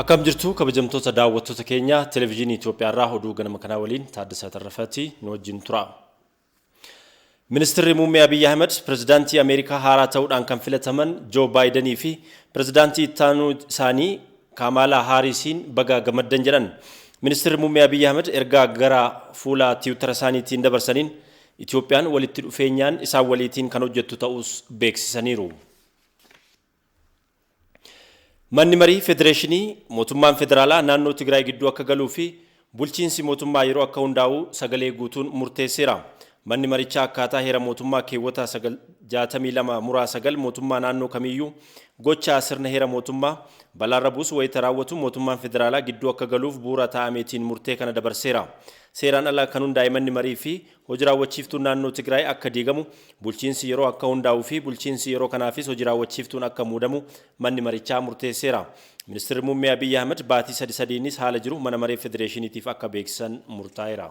Akkam jirtu kabajamtoota daawwattoota keenya televezyiinii Itoophiyaa irraa oduu ganama kanaa waliin Taaddasaa Tarrafaatti nu wajjin tura. Ministeerri Muummee Abiy Ahmed pirezidaantii Ameerikaa haaraa ta'uudhaan kan filataman Joo Baayidanii fi pirezidaantii ittaanuu isaanii Kamala Harrisiin baga gammaddan jedhan. Ministeerri Muummee Abiy Ahmed ergaa gara fuula Tiwiitara isaaniitiin dabarsaniin Itoophiyaan walitti dhufeenyaan isaan waliitiin kan hojjettu ta'us beeksisaniiru. Manni marii federeeshinii mootummaan federaalaa naannoo Tigraay gidduu akka galuu fi bulchiinsi mootummaa yeroo akka hundaa'u sagalee guutuun murteesseera. Manni marichaa akkaataa heera mootummaa keewwata 62 mootummaa naannoo kamiyyuu gocha sirna heera mootummaa balaarra buusu wayita raawwatu mootummaan federaalaa gidduu akka galuuf bu'uura taa'ameetiin murtee kana dabarseera. Seeraan ala kan hundaa'e manni marii fi hojii raawwachiiftuun naannoo Tigraay akka diigamu bulchiinsi yeroo akka hundaa'uu fi bulchiinsi yeroo kanaafis hojii raawwachiiftuun akka muudamu manni marichaa murteesseera. Ministeerri Muummee Abiy Ahmed baatii sadiinis haala jiru mana maree federeeshiniitiif akka beeksisan murtaa'eera.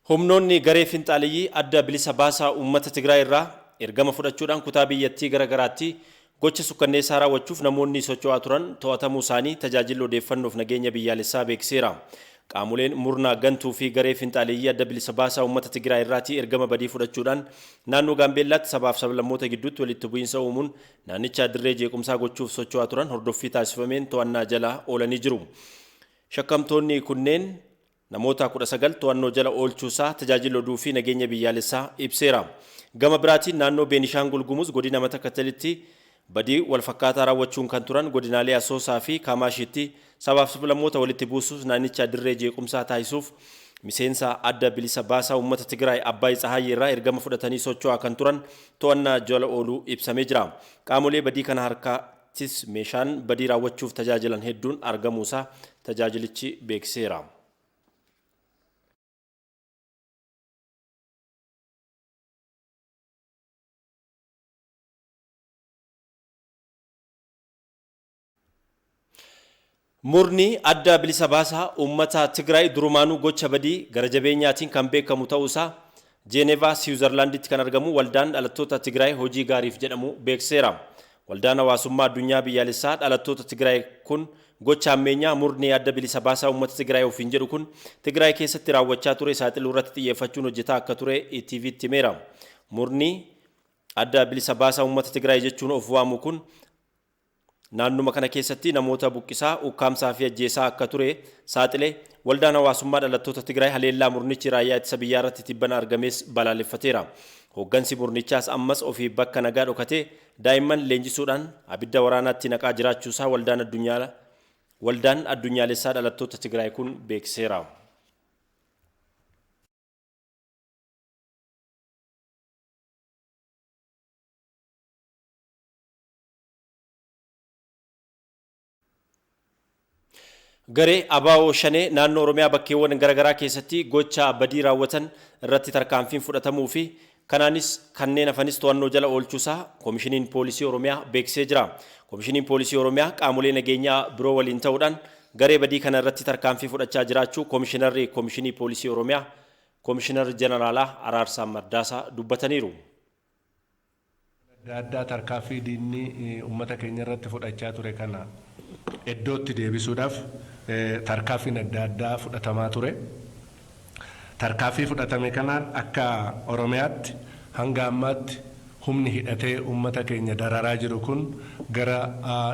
Humnoonni garee finxaaliyyii adda bilisa baasaa uummata Tigraay irraa ergama fudhachuudhaan kutaa biyyattii garagaraatti gocha sukkanneessaa raawwachuuf namoonni socho'aa turan to'atamuu isaanii tajaajilli odeeffannoof nageenya biyyaalessaa beeksiseera. Qaamoleen murna gantuu fi garee finxaaliyyii adda bilisa baasaa uummata Tigraay irraatti ergama badii fudhachuudhaan naannoo Gaambeellaatti sabaaf sablammoota gidduutti walitti bu'iinsa uumuun naannicha dirree jeequmsaa gochuuf socho'aa turan hordoffii taasifameen to'annaa jala oolanii jiru. Shakkamtoonni kunneen namoota 19 to'annoo jala oolchuusaa tajaajila oduu fi nageenya biyyaalessaa ibseera. Gama biraatiin naannoo Beenishaangul Gumuz godina Matakkalitti badii wal fakkaataa raawwachuun kan turan godinaalee Asoosaa fi Kamaashiitti sabaaf sablammoota walitti buusuuf naannicha dirree jeequmsaa taasisuuf miseensa adda bilisa baasaa uummata Tigraay Abbaay Tsahaayee irraa ergama fudhatanii socho'aa kan turan to'annaa jala ooluu ibsamee jira. Qaamolee badii kana harkaattis meeshaan badii raawwachuuf tajaajilan hedduun argamuusaa tajaajilichi beeksiseera. Murni adda bilisa baasaa uummata Tigraay durumaanuu gocha badii gara jabeenyaatiin kan beekamu ta'uusaa Jeenevaa Siwiizerlaanditti kan argamu waldaan dhalattoota Tigraay hojii gaariif jedhamu beeksiseera. Waldaan hawaasummaa addunyaa biyyaalessaa dhalattoota Tigraay kun gocha ammeenyaa murni adda bilisa baasaa uummata Tigraay ofiin jedhu kun Tigraay keessatti raawwachaa ture saaxiluu irratti xiyyeeffachuun hojjetaa akka ture ETV'tti himeera. Murni adda bilisa baasaa uummata Tigraay jechuun of waamu kun naannuma kana keessatti namoota buqqisaa ukkaamsaa fi ajjeesaa akka ture saaxilee waldaan hawaasummaa dhalattoota Tigraay haleellaa murnichi raayyaa ittisa biyyaa irratti tibbana argames balaaleffateera. Hooggansi murnichaas ammas ofii bakka nagaa dhokatee daa'imman leenjisuudhaan abidda waraanaatti naqaa jiraachuusaa waldaan addunyaalessaa dhalattoota Tigraay kun beeksiseera. Garee Abaawoo Shanee naannoo Oromiyaa bakkeewwan garagaraa keessatti gocha badii raawwatan irratti tarkaanfiin fudhatamuu fi kanaanis kanneen hafanis to'annoo jala oolchuusaa Koomishiniin Poolisii Oromiyaa beeksisee jira. Koomishiniin Poolisii Oromiyaa qaamolee nageenyaa biroo waliin ta'uudhaan garee badii kana irratti tarkaanfii fudhachaa jiraachuu Koomishinarri Koomishinii Poolisii Oromiyaa Koomishinar Jeneraalaa Araarsaa Mardaasaa dubbataniiru. Adda tarkaanfii diinni uummata keenya irratti fudhachaa ture kana iddootti deebisuudhaaf tarkaanfiin adda addaa fudhatamaa ture. Tarkaanfii fudhatame kanaan akka Oromiyaatti hanga ammaatti humni hidhatee uummata keenya dararaa jiru kun gara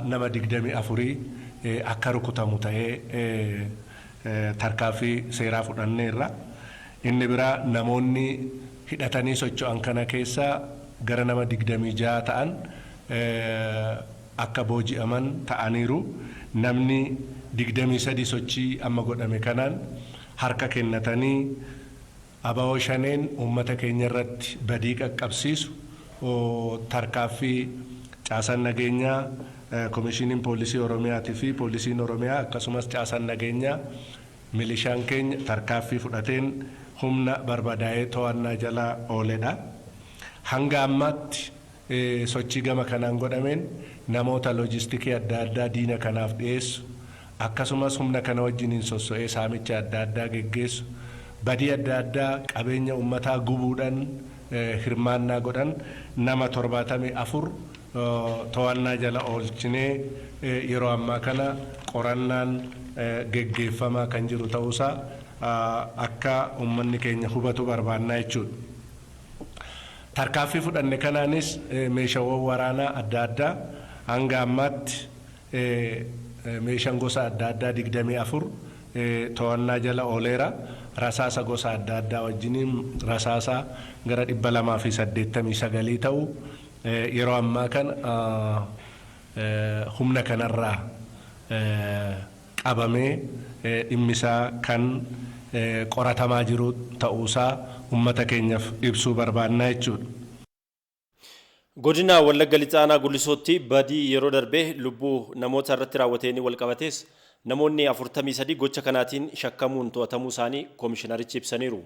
nama 24 akka rukutamu ta'ee tarkaanfii seeraa fudhanneerra. Inni biraa namoonni hidhatanii socho'an kana keessaa gara nama 26 ta'an akka booji'aman ta'aniiru. Namni 23 sochii amma godhame kanaan harka kennatanii Abaawoo Shaneen uummata keenya irratti badii qaqqabsiisu tarkaanfii caasaan nageenyaa Koomishiniin Poolisii Oromiyaatii fi Poolisiin Oromiyaa akkasumas caasaan nageenyaa milishaan keenya tarkaanfii fudhateen humna barbadaa'ee to'annaa jala ooledha. Hanga ammaatti sochii gama kanaan godhameen namoota loojistikii adda addaa diina kanaaf dhiyeessu akkasumas humna kana wajjiniin sosso'ee saamicha adda addaa geggeessu badii adda addaa qabeenya uummataa gubuudhaan hirmaannaa godhan nama 74 to'annaa jala oolchinee yeroo ammaa kana qorannaan geggeeffamaa kan jiru ta'uusaa akka uummanni keenya hubatu barbaannaa jechuudha. Tarkaaffii fudhanne kanaanis meeshaawwan waraanaa adda addaa hanga ammaatti meeshaan gosa adda addaa 24 to'annaa jala ooleera. Rasaasa gosa adda addaa wajjiniin rasaasa gara 289 ta'u yeroo ammaa kana humna kanarraa qabamee dhimmisaa kan qoratamaa jiru ta'uusaa uummata keenyaaf ibsuu barbaannaa jechuudha. Godina Wallagga Lixaanaa Gullisootti badii yeroo darbee lubbuu namoota irratti raawwateen wal qabatees namoonni 43 gocha kanaatiin shakkamuun to'atamuu isaanii koomishinarichi ibsaniiru.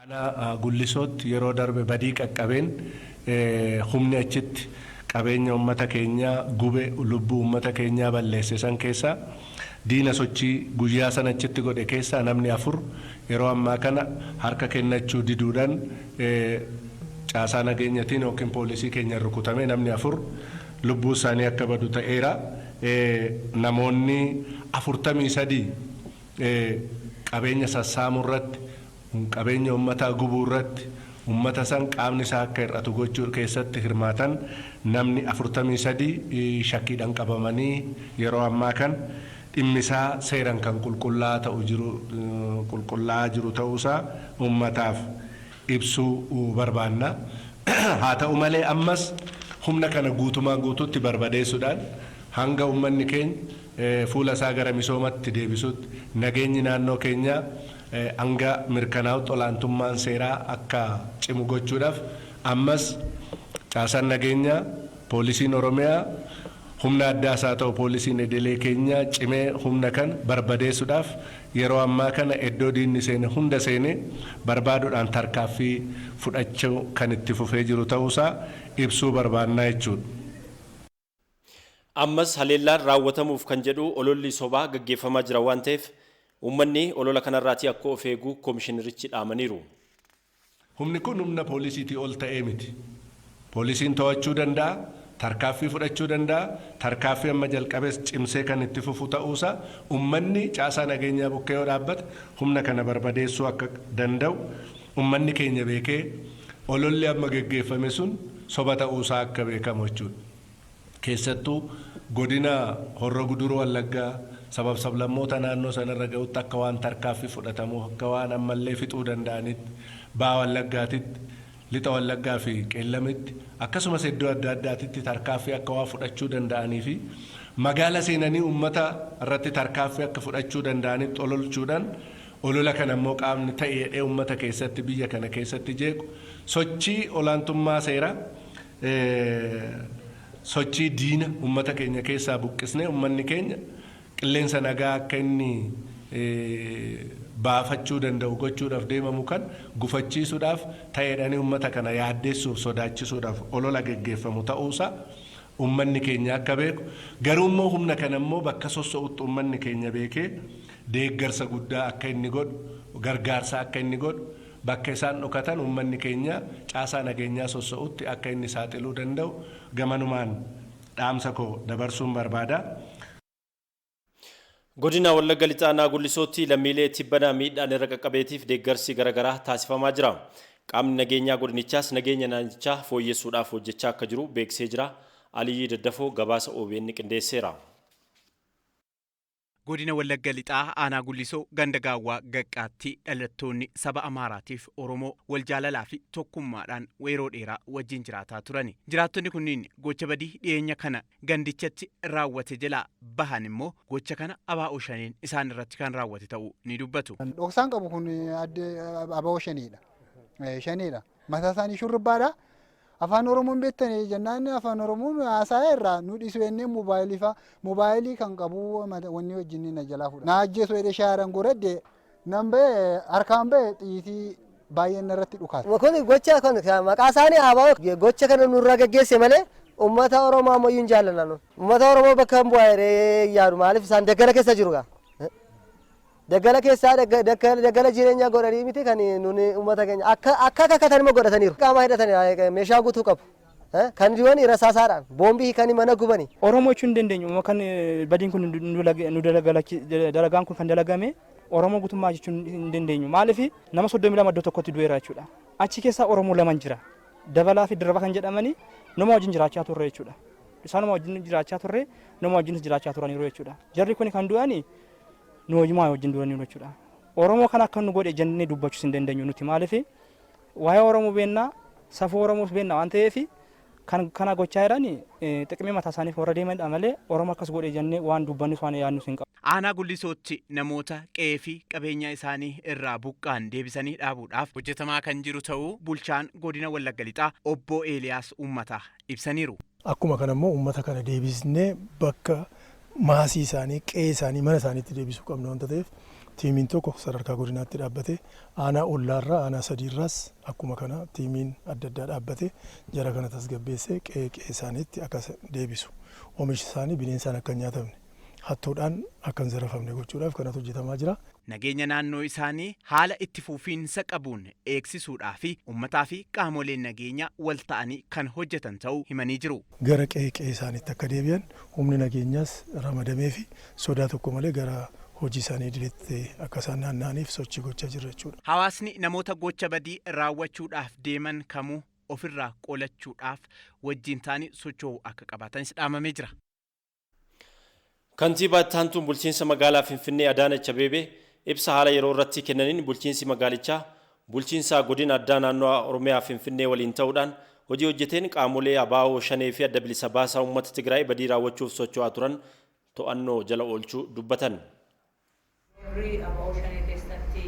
Aanaa Gullisootti yeroo darbe badii qaqqabeen humni achitti qabeenya uummata keenyaa gube lubbuu uummata keenyaa balleesse san keessaa diina sochii guyyaa sana achitti godhe keessaa namni 4 yeroo ammaa kana harka kennachuu diduudhaan caasaa nageenyatiin yookiin poolisii keenya rukutamee namni 4 lubbuu isaanii akka badu ta'eera. Namoonni 43 qabeenya sassaamuu irratti qabeenya uummataa gubuu irratti uummata san qaamni isaa akka hir'atu gochuu keessatti hirmaatan namni 43 shakkiidhaan qabamanii yeroo ammaa kan dhimmisaa seeraan kan qulqullaa'aa jiru ta'uusaa uummataaf ibsuu barbaanna. Haa ta'u malee ammas humna kana guutumaan guutuutti barbadeessuudhaan hanga uummanni keenya fuula isaa gara misoomatti deebisutti nageenyi naannoo keenyaa hanga mirkanaa'utti olaantummaan seeraa akka cimu gochuudhaaf ammas caasaan nageenyaa poolisiin Oromiyaa humna addaas haa ta'u poolisiin idilee keenyaa cimee humna kan barbadeessuudhaaf yeroo ammaa kana iddoo diinni seene hunda seene barbaaduudhaan tarkaaffii fudhachuu kan itti fufee jiru ta'uusaa ibsuu barbaannaa jechuudha. Ammas haleellaan raawwatamuuf kan jedhu ololli sobaa gaggeeffamaa jira waan ta'eef uummanni olola kanarraatii akka of eegu koomishinarichi dhaamaniiru. Humni kun humna poolisiitii ol ta'ee miti. Poolisiin to'achuu danda'a, tarkaaffii fudhachuu danda'a, tarkaaffii amma jalqabees cimsee kan itti fufu ta'uusaa uummanni caasaa nageenyaa bukkee yoo dhaabbate humna kana barbadeessuu akka danda'u uummanni keenya beekee ololli amma gaggeeffame sun soba ta'uusaa akka beekamu jechuudha. Keessattuu godina Horroo Guduruu Wallaggaa sabab sablammoota naannoo sanarra ga'utti akka waan tarkaaffii fudhatamu akka waan ammallee fixuu danda'anitti Baha Wallaggaatitti Lixa Wallaggaa fi Qeellamitti akkasumas iddoo adda addaatitti tarkaaffii akka waan fudhachuu danda'anii fi magaala seenanii uummata irratti tarkaaffii akka fudhachuu danda'anitti ololchuudhaan olola kana immoo qaamni ta'ee uummata keessatti biyya kana keessatti jeequ sochii olaantummaa seeraa sochii diina uummata keenya keessaa buqqisnee uummanni keenya qilleensa nagaa akka inni baafachuu danda'u gochuudhaaf deemamu kan gufachiisuudhaaf ta'eedhanii uummata kana yaaddeessuuf sodaachisuudhaaf olola gaggeeffamu ta'uusaa uummanni keenya akka beeku garuu immoo humna kana immoo bakka sossoo'utti uummanni keenya beekee deeggarsa guddaa akka inni godhu gargaarsa akka inni godhu bakka isaan dhokatan uummanni keenya caasaa nageenyaa sossoo'utti akka inni saaxiluu danda'u gamanumaan dhaamsa koo dabarsuun barbaada. Godina Wallagga Lixaanaa Gullisootti lammiilee tibbanaa miidhaan irra qaqqabeetiif deeggarsi garaagaraa taasifamaa jira. Qaamni nageenyaa godinichaas nageenya naannichaa fooyyessuudhaaf hojjechaa akka jiru beeksisee jira. Aliyyii Daddafoo gabaasa OBN qindeesseera. Godina Wallagga Lixaa Aanaa Gullisoo ganda gaawwaa gaqqaatti dhalattoonni saba Amaaraatiif Oromoo wal jaalalaa fi tokkummaadhaan yeroo dheeraa wajjin jiraataa turani. Jiraattonni kunniin gocha badii dhiyeenya kana gandichatti raawwate jalaa bahan immoo gocha kana ABO shaniin isaan irratti kan raawwate ta'uu ni dubbatu. Dhoksaan qabu kun ABO shaniidha. Shaniidha. Mataa isaanii shurrubbaadha. Afaan Oromoon beektanii jennaan afaan Oromoon haasaa irraa nu dhiisu ennee moobaayilii kan qabu wanni wajjin na jalaa fuudha. Na ajjeesu jedhee shaaraan goradde nan ba'e harkaan ba'e xiyyitii baay'een irratti dhukaase. Kun gocha kan maqaa isaanii ABO gocha kana nurra gaggeesse malee uummata Oromoo ammayyuu hin jaallannu. Uummata Oromoo bakka hin bu'aa yaadu maaliif isaan daggala keessa jiru gaa. daggala keessaa daggala jireenyaa godhanii miti kan nuni uummata keenya akka kakkatan immoo godhataniiru. Qaama hidhatanii meeshaa guutuu qabu. Kan diiwwan rasaasaadhaan boombii kan mana gubani. Oromoo jechuun dandeenyu kan badiin kun nu dalagaan kun kan dalagame Oromoo guutummaa jechuun hin dandeenyu. Maaliif nama 32 iddoo tokkotti du'eera jechuudha. Achi keessaa Oromoo lama jira. Dabalaa fi dirraba kan jedhamanii nama wajjin jiraachaa turre jechuudha. Isaanuma wajjin jiraachaa turre nama wajjin jiraachaa turaniiru jechuudha. Jarri kun kan du'ani nu wajjin du'aniiru jechuudha. Oromoo kan akka nu godhe jennee dubbachuus hin dandeenyu nuti maaliif waa'ee Oromoo beennaa safuu Oromoos beennaa waan ta'eef kana gochaa jirani xiqimee mataa isaaniif warra deemanidha malee Oromoo akkas godhe jennee waan dubbannis waan yaadnus hin qabu. Aanaa Gullisootti namoota qe'ee fi qabeenya isaanii irraa buqqaan deebisanii dhaabuudhaaf hojjetamaa kan jiru ta'uu bulchaan godina Wallagga Lixaa obbo Eeliyaas Uummataa ibsaniiru. Akkuma kana immoo uummata kana deebisnee bakka maasii isaanii qe'ee isaanii mana isaaniitti deebisuu qabna waanta ta'eef tiimiin tokko sadarkaa godinaatti dhaabbate aanaa ollaarraa aanaa sadiirraas akkuma kana tiimiin adda addaa dhaabbate jara kana tasgabbeessee qe'ee isaaniitti akka deebisu oomishi isaanii bineensaan akka hin nyaatamne hattuudhaan akka hin zarafamne gochuudhaaf kanatu hojjetamaa jira. Nageenya naannoo isaanii haala itti fufiinsa qabuun eegsisuudhaa fi uummataa fi qaamoleen nageenyaa wal ta'anii kan hojjetan ta'uu himanii jiru. Gara qe'ee isaaniitti akka deebi'an humni nageenyaas ramadamee fi sodaa tokko malee gara hojii isaanii idileetti akka isaan naanna'aniif sochii gochaa jirra jechuudha. Hawaasni namoota gocha badii raawwachuudhaaf deeman kamuu ofirraa qolachuudhaaf wajjin ta'anii socho'uu akka qabaatanis dhaamamee jira. Kantiibaa itti aantuun bulchiinsa magaalaa Finfinnee Adaanech Abeebee ibsa haala yeroo irratti kennaniin bulchiinsi magaalichaa bulchiinsa godina addaa naannoo Oromiyaa Finfinnee waliin ta'uudhaan hojii hojjeteen qaamolee ABO Shanee fi Adda Bilisa Baasaa uummata Tigraay badii raawwachuuf socho'aa turan to'annoo jala oolchuu dubbatan. Warri ABO Shanee keessatti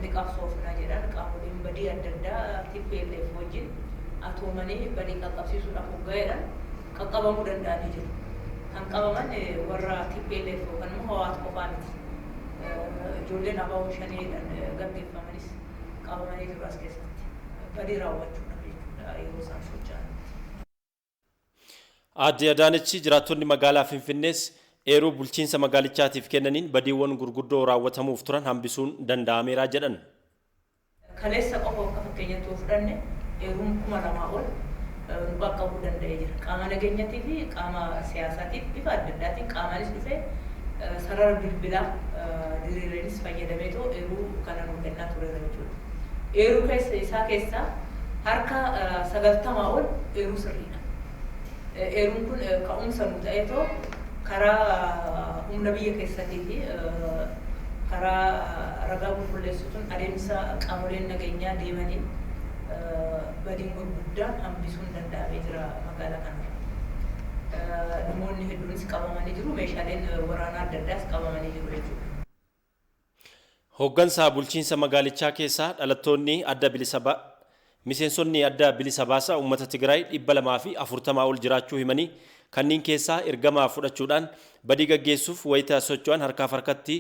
ni qabsoofna jedhan qaamoleen badii adda addaa TPLF wajjin atoomanii badii qaqqabsiisuudhaaf hoggaa'eedhaan qaqqabamuu danda'anii jiru. Kan qabaman warra TPLF yookaan immoo hawaasa qofaa miti. Ijoolleen ABO Shaneedhaan gaggeeffamanis qabamanii jiru as keessatti badii raawwachuudhaaf jechuudha yeroo isaan socho'an. Aadde Adaanechi jiraattonni magaalaa Finfinnees eeruu bulchiinsa magaalichaatiif kennaniin badiiwwan gurguddoo raawwatamuuf turan hambisuun danda'ameera jedhan. Kaleessa qofa akka fakkeenyatti yoo fudhanne eeruun 2000 ol bakka bu'uu danda'ee jira. Qaama nageenyaatii fi qaama siyaasaatiif bifa adda addaatiin qaamaanis dhufee sarara bilbilaa diriireenis fayyadamee too eeruu kana nuuf kennaa tureera jechuudha. Eeruu isaa keessaa harka 90 ol eeruu sirriidha. Eeruun kun ka'umsa nu ta'ee too karaa humna biyya keessaatii fi karaa ragaa qulqulleessuutiin adeemsa qaamoleen nageenyaa deemanii badiin gurguddaan hambisuun danda'amee jira magaalaa kanarra. Namoonni hedduunis qabamanii jiru, meeshaaleen waraanaa adda addaas qabamanii jiru jechuudha. Hooggansa bulchiinsa magaalichaa keessaa dhalattoonni miseensonni adda bilisa baasaa uummata Tigraay 240 ol jiraachuu himanii kanneen keessaa ergamaa fudhachuudhaan badii gaggeessuuf wayita socho'an harkaaf harkatti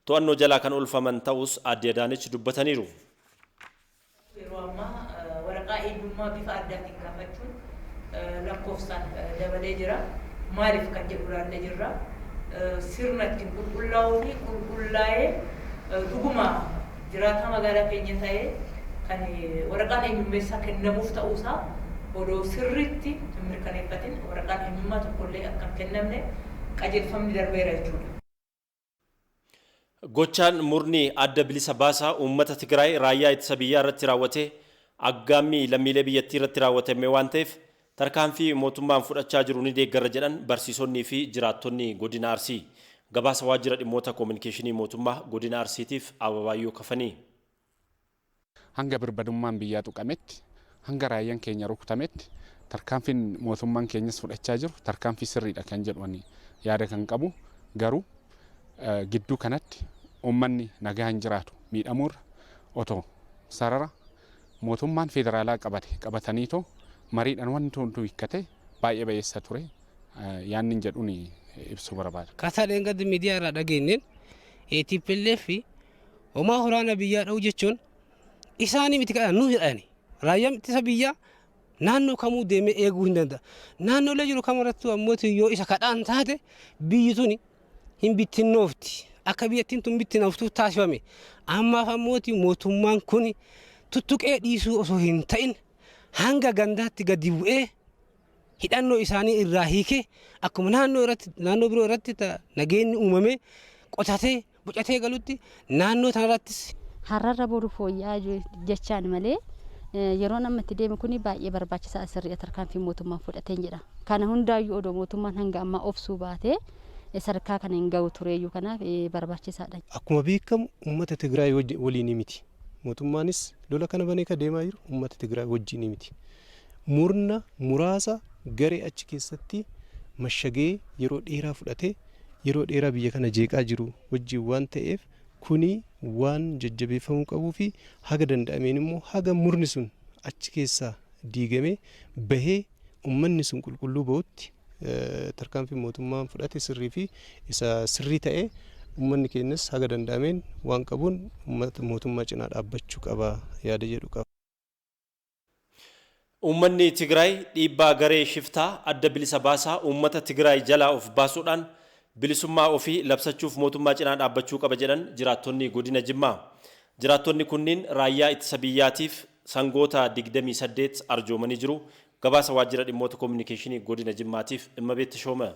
to'annoo jalaa kan oolfaman ta'us Aadde Adaanechi dubbataniiru. Yeroo ammaa waraqaa eenyummaa bifa addaatiin gaafachuun lakkoofsaan dabalee jira. Maaliif kan jedhu ilaallee jirra. Sirna ittiin qulqullaa'uu fi qulqullaa'ee dhuguma jiraataa magaalaa keenya ta'ee kan waraqaan eenyummeessaa kennamuuf ta'uusaa odoo sirriitti hin mirkaneeffatin waraqaan eenyummaa tokkollee akka hin kennamne qajeelfamni darbeera jechuudha. Gochaan murni adda bilisa baasaa uummata Tigraay raayyaa ittisa biyyaa irratti raawwatee aggaammii lammiilee biyyattii irratti raawwatame waan ta'eef tarkaanfii mootummaan fudhachaa jiru ni deeggarra jedhan barsiisonnii fi jiraattonni godina Arsii. Gabaasa waajjira dhimmoota koominikeeshinii mootummaa godina Arsiitiif Ababaayyoo Kafanii. Hanga birmadummaan biyyaa tuqametti hanga raayyaan keenya rukutametti tarkaanfiin mootummaan keenyas fudhachaa jiru tarkaanfii sirriidha kan jedhani yaada kan qabu garuu gidduu kanatti uummanni nagaa hin jiraatu miidhamuurra otoo sarara mootummaan federaalaa qabataniitoo mariidhaan wanti hundi hiikkate baay'ee bayeessa ture yaanni jedhuun ibsuu barbaada. Kaasaa dheengaddi miidiyaa irraa dhageenyeen TPLF fi homaa waraana biyyaa dha'u jechuun isaanii miti kadhan nu jedhani raayyaan ittisa biyyaa naannoo kamuu deemee eeguu hin danda'a. Naannoolee jiru kamarrattuu ammoo yoo isa kadhaan taate biyyi tuni hin bittinnoofti akka biyyattiin tun bitti naftuu taasifame ammaaf ammooti mootummaan kun tuttuqee dhiisuu osoo hin ta'in hanga gandaatti gadi bu'ee hidhannoo isaanii irraa hiikee akkuma naannoo biroo irratti nageenyi uumamee qotatee bocatee galutti naannoo tanarrattis hararra boru fooyya'aa jechaan malee yeroo namatti deeme kuni baay'ee barbaachisaa sirrii tarkaanfii mootummaan fudhateen jedha. Kana hundaayyuu odoo mootummaan hanga ammaa obsuu baatee sadarkaa kana hin ga'u tureeyyuu kanaaf barbaachisaadha. Akkuma beekamu uummata Tigraay waliin miti. Mootummaanis lola kana banee ka deemaa jiru uummata Tigraay wajjin miti. Murna muraasa garee achi keessatti mashagee yeroo dheeraa fudhatee yeroo dheeraa biyya kana jeeqaa jiru wajjin waan ta'eef kuni waan jajjabeeffamuu qabuu fi haga danda'ameen immoo haga murni sun achi keessaa diigamee bahee uummanni sun qulqulluu bahutti tarkaanfii mootummaan fudhate sirrii fi isa sirrii ta'ee uummanni keenyas haga danda'ameen waan qabuun mootummaa cinaa dhaabbachuu qaba yaada jedhu qaba. Uummanni Tigraay dhiibbaa garee shiftaa adda bilisa baasaa uummata Tigraay jalaa of baasuudhaan bilisummaa ofii labsachuuf mootummaa cinaa dhaabbachuu qaba jedhan jiraattonni godina Jimmaa. Jiraattonni kunniin raayyaa ittisa biyyaatiif sangoota 28 arjoomanii jiru. Gabaasa waajjira dhimmoota kominikeeshinii godina Jimmaatiif dhimma beetti shooma.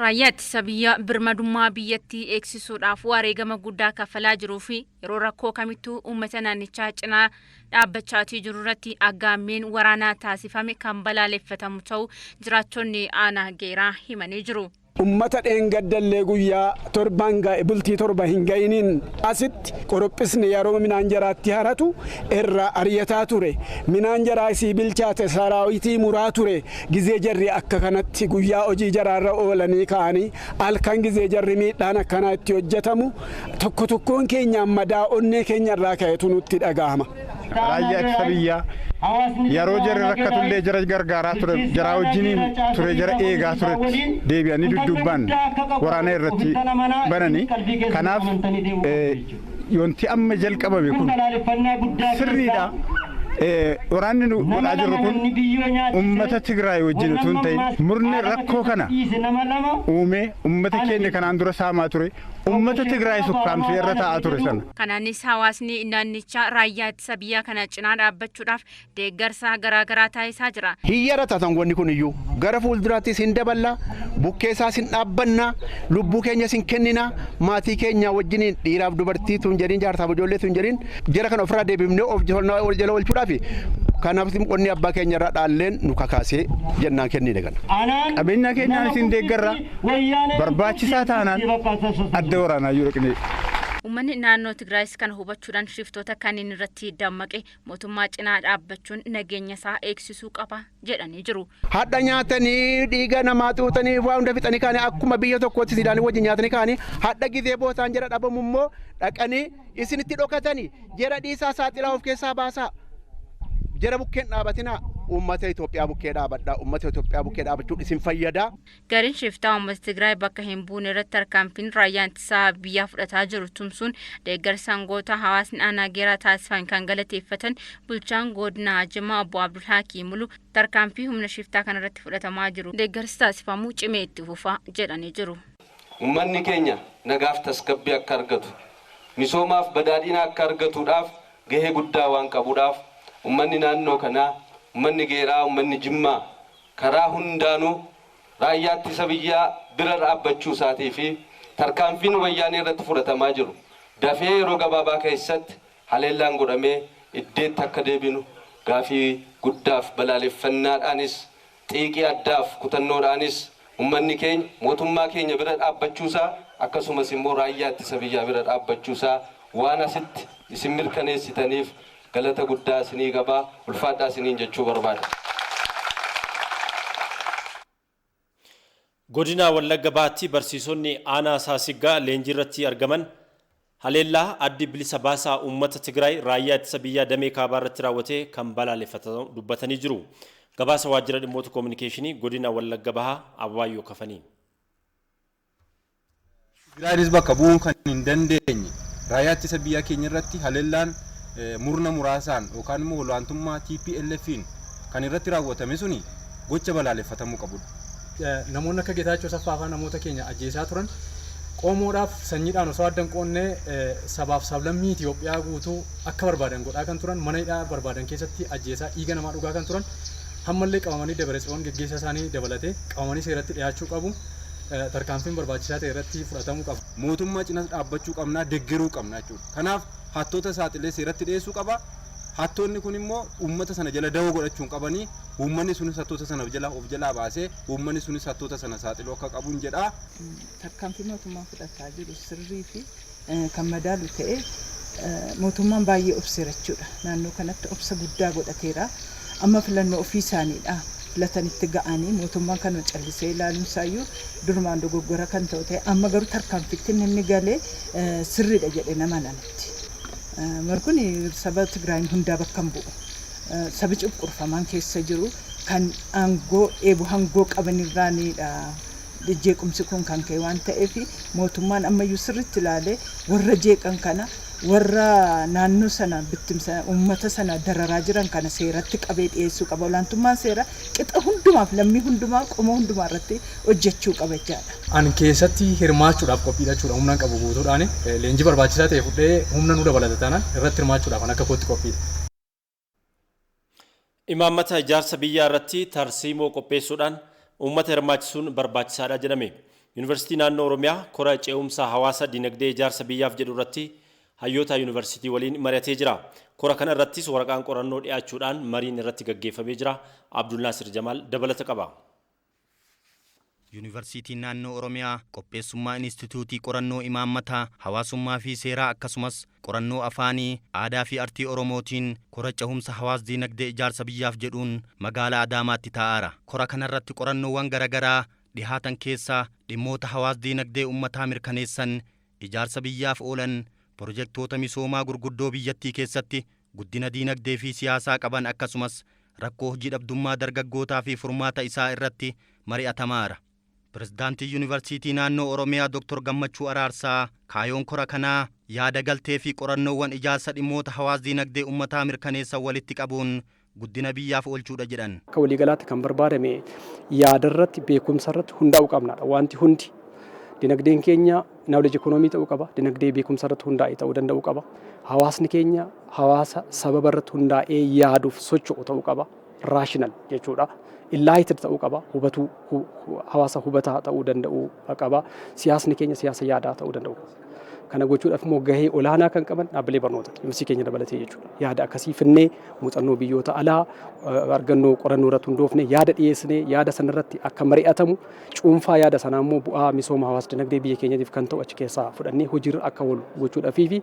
Raayyaa ittisa biyyaa birmadummaa biyyattii eegsisuudhaaf wareegama guddaa kaffalaa jiruu fi yeroo rakkoo kamittuu uummata naannichaa cinaa dhaabbachaatii jiru irratti aggaammeen waraanaa taasifame kan balaaleffatamu ta'uu jiraattonni aanaa geeraa himanii jiru. ummata dheengaddallee guyyaa torban bultii torba hin ga'iniin asitti qorophisni yeroo minaan jaraatti haratu irra ariyataa ture. Minaan jaraa isii bilchaate saraawitii muraa ture. Gizee jarri akka kanatti guyyaa hojii jaraarra oolanii ka'anii halkan gizee jarri miidhaan akkanaa itti hojjetamu tokko tokkoon keenyaan madaa onnee keenyarraa ka'etu nutti dhagahama. Raayyaa ittisa biyyaa yeroo jarri rakkatullee jara gargaaraa ture, jara wajjiniin ture, jara eegaa ture deebi'anii duddubbaan waraana irratti bananii. Kanaaf yoonti amma jalqabame kun sirriidha. Waraanni nu godhaa jirru kun ummata Tigraay wajjin utuu hin ta'in murni rakkoo kana uumee ummata keenya kanaan dura saamaa ture, ummata Tigraay sukkaamsee irra taa'aa ture sana. Kanaanis hawaasni naannichaa raayyaa ittisa biyyaa kana cinaa dhaabbachuudhaaf deeggarsa garaagaraa taasisaa jira. Hiyyara tatangoonni kun iyyuu gara fuulduraattis hin daballa, bukkeessaas hin dhaabbanna, lubbuu keenyas hin kennina, maatii keenya wajjiniin dhiiraaf dubartii tun jedhin jaarsaaf ijoollee tun jedhin jara kana ofirraa deebifnee of jala oolchuudhaaf kanaaf qonni abbaa keenya irraa dhaalleen nu kakaasee jennaan kennine kana. Qabeenya keenyaan isin deeggarra barbaachisaa taanaan adda waraanaa yoo dhaqne. Uummanni naannoo Tigraayis kana hubachuudhaan shiftoota kanneen irratti dammaqe mootummaa cinaa dhaabbachuun nageenya isaa eegsisuu qaba jedhanii jiru. Hadha nyaatanii dhiiga namaa xuuxanii waa hunda fixanii kaanii akkuma biyya tokkotti sidaanii wajjin nyaatanii kaanii hadha gizee boosaan jara dhabamu immoo dhaqanii isinitti dhokatanii jara dhiisaa saaxilaa of keessaa baasaa. Jara bukkeen dhaabatina uummata Itoophiyaa bukkee dhaabadhaa, uummata Itoophiyaa bukkee dhaabachuun isin fayyada. Gariin shiftaa uummata Tigraay bakka hin buune irratti tarkaanfiin raayyaan ittisa biyyaa fudhataa jiru tumsuun deeggarsa sangoota hawaasni aanaa geeraa taasisan kan galateeffatan bulchaan godina Jimmaa obbo Abdul Hakiimulu tarkaanfii humna shiftaa kanarratti fudhatamaa jiru deeggarsi taasifamuu cimee itti fufaa jedhanii jiru. Uummanni keenya nagaaf tasgabbii akka argatu, misoomaaf badhaadhina akka argatuudhaaf gahee guddaa waan qabuudhaaf ummanni naannoo kanaa, ummanni geeraa, ummanni Jimmaa karaa hundaanuu raayyaa ittisa biyyaa bira dhaabbachuu isaatii fi tarkaanfiin wayyaanee irratti fudhatamaa jiru dafee yeroo gabaabaa keessatti haleellaan godhamee iddeetti akka deebinu gaafii guddaaf balaaleffannaadhaanis xiiqii addaaf kutannoodhaanis ummanni keenya mootummaa keenya bira dhaabbachuusaa akkasumas immoo raayyaa ittisa biyyaa bira dhaabbachuusaa waan asitti isin mirkaneessitaniif galata guddaa isinii qabaa, ulfaadhaa isiniin jechuu barbaada. Godina Wallagga Baatti barsiisonni aanaa Saasiggaa leenjii irratti argaman haleellaa addi bilisa baasaa uummata Tigraay raayyaa ittisa biyyaa damee kaabaa irratti raawwatee kan balaaleffatan dubbatanii jiru. Gabaasa waajjira dhimmoota kominikeeshinii godina Wallagga Bahaa Abaayyoo Kafanii. Tigraayis bakka bu'uun kan hin dandeenye raayyaa ittisa biyyaa keenya irratti haleellaan murna muraasaan yookaan immoo olaantummaa TPLF'n kan irratti raawwatame suni gocha balaaleffatamuu qabudha. Namoonni akka Geetaachoo Saffaa namoota keenya ajjeesaa turan qoomoodhaaf sanyiidhaan osoo addan qoonnee sabaaf sablammii Itoophiyaa guutuu akka barbaadan godhaa kan turan mana hidhaa barbaadan keessatti ajjeesaa dhiiga namaa dhugaa kan turan hammallee qabamanii dabareessoon geggeessa isaanii dabalatee qabamanii seeratti dhiyaachuu qabu. Tarkaanfiin barbaachisaa ta'e irratti fudhatamuu qaba. Mootummaa cinas dhaabbachuu qabnaa, deeggaruu qabna jechuudha. Kanaaf hattoota saaxilee seeratti dhiyeessuu qaba. Hattoonni kun immoo uummata sana jala dawoo godhachuun qabanii uummanni sunis hattoota sana of jalaa baasee uummanni sunis hattoota sana saaxiluu akka qabuun jedha. Tarkaanfii mootummaan fudhataa jiru sirrii fi kan madaalu ta'e mootummaan baay'ee obseera jechuudha. Naannoo kanatti obsa guddaa godhateera. Amma filannoo ofii isaaniidha. Filatanitti ga'anii mootummaan kana callisee ilaaluun isaayyuu durumaan dogoggora kan ta'u ta'e amma garuu tarkaanfiitti inni galee sirriidha jedhee nama amanatti. Markun saba Tigraayin hundaa bakka hin bu'u. Sabi cunqurfamaan keessa jiru kan aangoo eeboo hangoo qabanirraanidha. Jeequmsi kun kan ka'e waan ta'eef mootummaan ammayyuu sirriitti ilaalee warra jeeqan kana warra naannoo sana bittimsa uummata sana dararaa jiran kana seeratti qabee dhiyeessuu qaba. Olaantummaan seera qixa hundumaaf lammii hundumaa qomoo hundumaa irratti hojjechuu qaba jechaadha. Ani keessatti hirmaachuudhaaf qophiidha jechuudha. Humnaan qabu guutuudhaan leenjii barbaachisaa ta'e fudhee humna nu dabalata taanaan irratti hirmaachuudhaaf akka kootti qophiidha. Imaammata ijaarsa biyyaa irratti tarsiimoo qopheessuudhaan uummata hirmaachisuun barbaachisaadha jedhame. Yuunivarsiitii naannoo Oromiyaa kora ce'umsa hawaasa dinagdee ijaarsa biyyaaf jedhu irratti hayyoota yuunivarsiitii waliin mari'atee jira. Kora kana irrattis waraqaan qorannoo dhiyaachuudhaan mariin irratti gaggeeffamee jira. Abdulnaasir Jamaal dabalata qaba. Yuunivarsiitiin naannoo Oromiyaa qopheessummaa Inistituutii qorannoo imaammataa hawaasummaa fi seeraa akkasumas qorannoo afaanii aadaa fi artii Oromootiin kora ce'umsa hawaas dinagdee ijaarsa biyyaaf jedhuun magaalaa Adaamaatti taa'aara. Kora kanarratti qorannoowwan garaagaraa dhihaatan keessaa dhimmoota hawaas dinagdee uummataa mirkaneessan ijaarsa biyyaaf oolan Pirojektoota misoomaa gurguddoo biyyattii keessatti guddina diinagdee fi siyaasaa qaban akkasumas rakkoo hojii dhabdummaa dargaggootaa fi furmaata isaa irratti mari'atamaara. Pirezidaantii Yuunivarsiitii naannoo Oromiyaa Dr. Gammachuu Araarsaa kaayoon kora kanaa yaada galtee fi qorannoowwan ijaarsa dhimmoota hawaas dinagdee uummataa mirkaneessan walitti qabuun guddina biyyaaf oolchuudha jedhan. Akka waliigalaatti kan barbaadame yaada irratti beekumsa irratti hundaa'uu qabnaadha. Wanti hundi dinagdeen keenya knowledge economy ta'uu qaba. Dinagdee beekumsa irratti hundaa'e ta'uu danda'uu qaba. Hawaasni keenya hawaasa sababa irratti hundaa'ee yaaduuf socho'u ta'uu qaba. Rational jechuudha. Enlightened ta'uu qaba. Hawaasa hubataa ta'uu danda'uu qaba. Siyaasni keenya siyaasa yaadaa ta'uu danda'u qaba. Kana gochuudhaaf immoo gahee olaanaa kan qaban dhaabbilee barnootaati. Yuunivarsiitii keenya dabalatee jechuudha. Yaada akkasii finnee muuxannoo biyyoota alaa argannoo qorannoo irratti hundoofne yaada dhiyeessinee yaada sanarratti akka mari'atamu cuunfaa yaada sanaa immoo bu'aa misooma hawaas dinagdee biyya keenyaatiif kan ta'u achi keessaa fudhannee hojiirra akka oolu gochuudhaafi.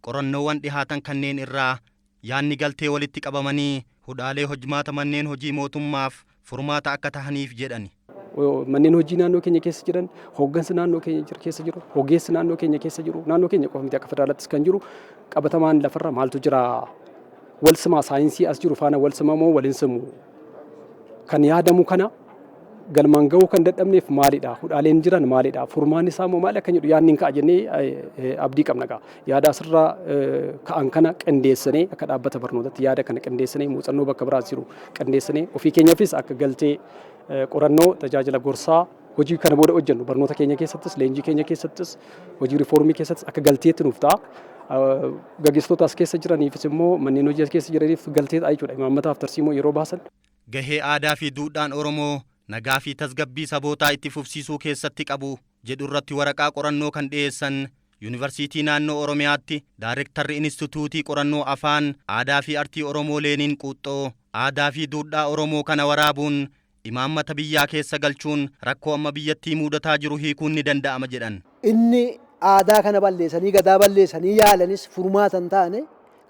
Qorannoowwan dhihaatan kanneen irraa yaadni galtee walitti qabamanii hudhaalee hojmaata manneen hojii mootummaaf furmaata akka tahaniif jedhani. Manneen hojii naannoo keenya keessa jiran, hooggansi naannoo keenya keessa jiru, ogeessi naannoo keenya keessa jiru, naannoo keenya qofa miti akka federaalaattis kan jiru qabatamaan lafarra maaltu jira wal simaa saayinsii as jiru faana wal simaa moo waliin simu kan yaadamu kana galmaan ga'uu kan dadhabneef maalidha hudhaaleen jiran maalidha furmaan isaa moo maali akka jedhu yaadni hin ka'a jennee abdii qabna gaa yaada asirraa ka'an kana qindeessinee akka dhaabbata barnootaatti yaada kana qindeessinee muuxannoo bakka biraas jiru qindeessinee ofii keenyaafis akka galtee qorannoo tajaajila gorsaa hojii kana booda hojjennu barnoota keenya keessattis leenjii keenya keessattis hojii riifoormii keessattis akka galteetti nuuf ta'a. Gaggeessitoota as keessa jiraniifis immoo manneen hojii as keessa jiraniif galteedha jechuudha. Imaammataaf tarsiimoo yeroo baasan. Gahee aadaa fi duudhaan Oromoo nagaa fi tasgabbii sabootaa itti fufsiisuu keessatti qabu jedhu irratti waraqaa qorannoo kan dhiyeessan Yuunivarsiitii naannoo Oromiyaatti Daayirektarri Inistituutii Qorannoo Afaan Aadaa fi Artii Oromoo Leeniin Quuxxoo aadaa fi duudhaa Oromoo kana waraabuun imaammata biyyaa keessa galchuun rakkoo amma biyyattii mudataa jiru hiikuun ni danda'ama jedhan. Inni aadaa kana balleessanii gadaa balleessanii yaalanis furmaata hin taane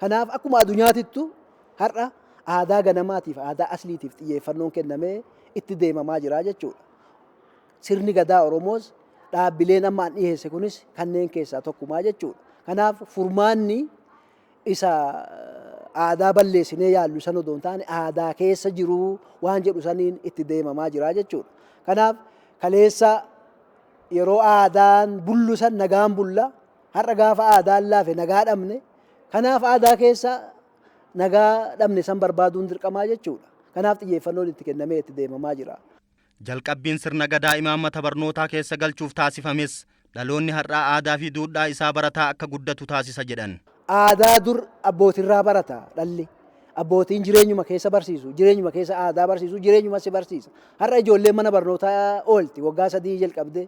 kanaaf akkuma addunyaatittu har'a aadaa ganamaatiif aadaa asliitiif xiyyeeffannoon kennamee itti deemamaa jira jechuudha. Sirni gadaa Oromoos dhaabbileen amma an dhiyeesse kunis kanneen keessaa tokkumaa jechuudha. Kanaaf furmaanni isa aadaa balleessinee yaallu san odoo hin taane aadaa keessa jiru waan jedhu saniin itti deemamaa jira jechuudha. Kanaaf kaleessa yeroo aadaan bullu san nagaan bulla har'a gaafa aadaan laafe nagaa dhabne kanaaf aadaa keessa nagaa dhabne san barbaaduun dirqamaa jechuudha. Kanaaf xiyyeeffannoon itti kennamee itti deemamaa jira. Jalqabbiin sirna gadaa imaammata barnootaa keessa galchuuf taasifames dhaloonni har'aa aadaa fi duudhaa isaa barataa akka guddatu taasisa jedhan. Aadaa dur abbootirraa barata dhalli. Abbootiin jireenyuma keessa barsiisu, jireenyuma keessa aadaa barsiisu, jireenyuma si barsiisa. Har'a ijoolleen mana barnootaa oolti waggaa 3 jalqabdee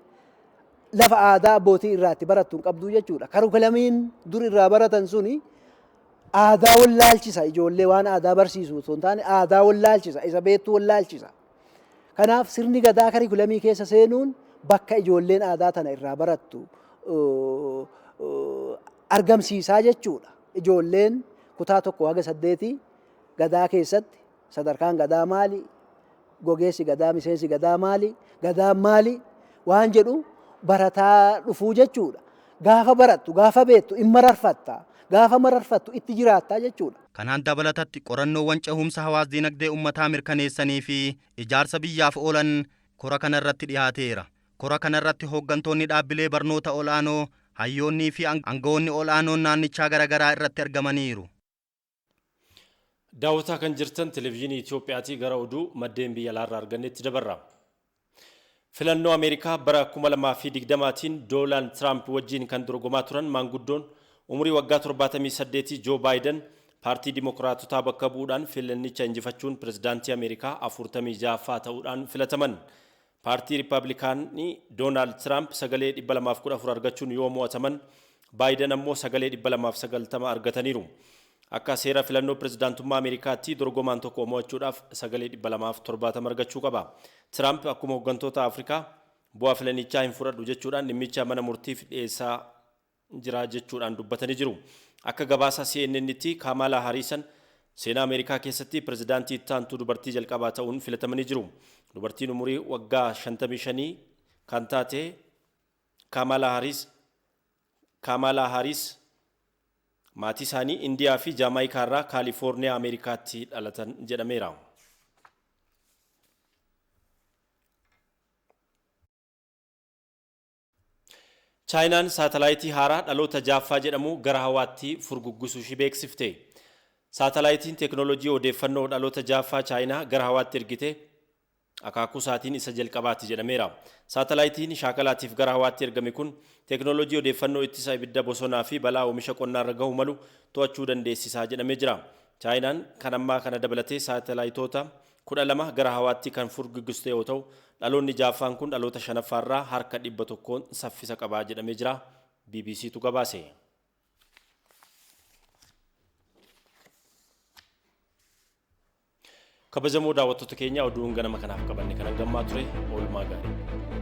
lafa aadaa abbootii irraatti barattu hin qabdu jechuudha. Karukulamiin dur irraa baratan suni aadaa wallaalchisa ijoollee waan aadaa barsiisu osoo hin taane aadaa wallaalchisa isa beektuu wallaalchisa. Kanaaf sirni gadaa karikulamii keessa seenuun bakka ijoolleen aadaa tana irraa barattu argamsiisaa jechuudha. Ijoolleen kutaa 1-8 gadaa keessatti sadarkaan gadaa maali? Gogeessi gadaa, miseensi gadaa maali? Gadaan maali? Waan jedhu barataa dhufuu jechuudha. Gaafa barattu, gaafa beektu in mararfatta. Gaafa mararfattu itti jiraattaa jechuudha. Kanaan dabalatatti qorannoowwan cehumsa hawaas dinagdee uummataa mirkaneessanii fi ijaarsa biyyaaf oolan kora kanarratti dhiyaateera. Kora kanarratti hooggantoonni dhaabbilee barnoota olaanoo, hayyoonnii fi aangawoonni olaanoon naannichaa garaagaraa irratti argamaniiru. Daawwataa kan jirtan televezyiinii Itiyoophiyaatii gara oduu maddeen biyya alaarraa argannetti dabarra. Filannoo Ameerikaa bara 2020tiin Doonaald Tiraamp wajjin kan dorgomaa turan maanguddoon umurii waggaa 78 Joo Baayiden paartii Dimookiraatotaa bakka bu'uudhaan filannicha injifachuun pirezidaantii Ameerikaa 46ffaa ta'uudhaan filataman. Paartii Riippaabilikaanii Doonaald Tiraamp sagalee 214 argachuun yoo mo'ataman Baayiden ammoo sagalee 290 argataniiru. Akka seera filannoo pirezidaantummaa Ameerikaatti dorgomaan tokko mo'achuudhaaf sagalee 270 argachuu qaba. Tiraamp akkuma hooggantoota Afrikaa bu'aa filannichaa hin fudhadhu jechuudhaan dhimmicha mana murtiif dhiyeessaa jira jechuudhaan dubbatanii jiru. Akka gabaasa CNN'tti Kamala Harris seenaa Ameerikaa keessatti pirezidaantii itti aantu dubartii jalqabaa ta'uun filatamanii jiru. Dubartiin umurii waggaa 55 kan taate Kamala Harris maatii isaanii Indiyaa fi Jaamaayikaa irraa Kaalifoorniyaa Ameerikaatti dhalatan jedhameera. Chaayinaan saatalaayitii haaraa dhaloota jaaffaa jedhamu gara hawaatti furguggisuu ishee beeksifte. Saatalaayitiin teeknooloojii odeeffannoo dhaloota jaaffaa Chaayinaa gara hawaatti ergite akaakuu isaatiin isa jalqabaati jedhameera. Saatalaayitiin shaakalaatiif gara hawaatti ergame kun teeknooloojii odeeffannoo ittisa ibidda bosonaa fi balaa oomisha qonnaa irra gahuu malu to'achuu dandeessisaa jedhamee jira. Chaayinaan kan ammaa kana dabalatee saatalaayitoota 12 gara hawaatti kan furguggiste yoo ta'u dhaloonni jaaffaan kun dhaloota 5ffaarraa harka 100 saffisa qabaa jedhamee jira. BBCtu gabaase. Kabajamoo daawwattoota keenya oduun ganama kanaaf qabanne kan gammaa ture oolmaa gaarii.